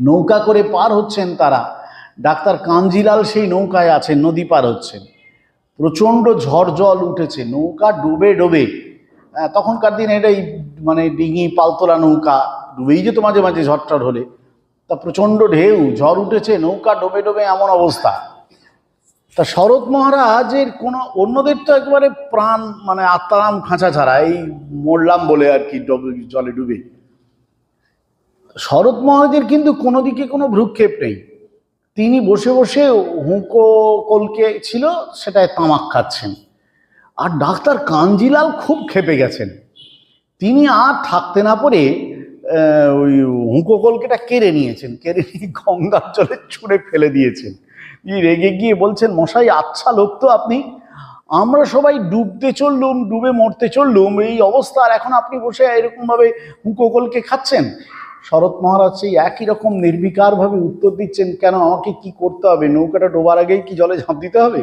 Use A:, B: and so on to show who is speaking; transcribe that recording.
A: নৌকা করে পার হচ্ছেন তারা। ডাক্তার কাঞ্জিলাল সেই নৌকায় আছেন, নদী পার হচ্ছেন। প্রচণ্ড ঝড় জল উঠেছে, নৌকা ডুবে ডুবে, তখনকার দিনে এটাই মানে ডিঙি পালতোলা নৌকা ডুবেই যেত মাঝে মাঝে ঝড় হলে। তা প্রচণ্ড ঢেউ, ঝড় উঠেছে, নৌকা ডুবে ডুবে এমন অবস্থা। তা শরৎ মহারাজের কোনো, অন্যদের তো একবারে প্রাণ মানে আত্মারাম খাঁচা ছাড়া, এই মরলাম বলে আর কি জলে ডুবে। শরৎ মহারাজের কিন্তু কোনো দিকে কোনো ভ্রুক্ষেপ নেই। তিনি বসে বসে হুঁকো কলকে ছিল সেটায় তামাক খাচ্ছেন। আর ডাক্তার কাঞ্জিলাল খুব ক্ষেপে গেছেন। তিনি আর থাকতে না পারে ওই হুঁকো কলকেটা কেড়ে নিয়েছেন, কেড়ে নিয়ে গঙ্গার জলে ছুঁড়ে ফেলে দিয়েছেন। রেগে গিয়ে বলছেন, মশাই আচ্ছা লোক তো আপনি, আমরা সবাই ডুবতে চললুম, ডুবে মরতে চললুম, এই অবস্থা, আর এখন আপনি বসে এরকম ভাবে হুঁকো কলকে খাচ্ছেন। শরৎ মহারাজ সেই একই রকম নির্বিকার ভাবে উত্তর দিচ্ছেন, কেন আমাকে কি করতে হবে, নৌকাটা ডোবার আগেই কি জলে ঝাঁপ দিতে হবে?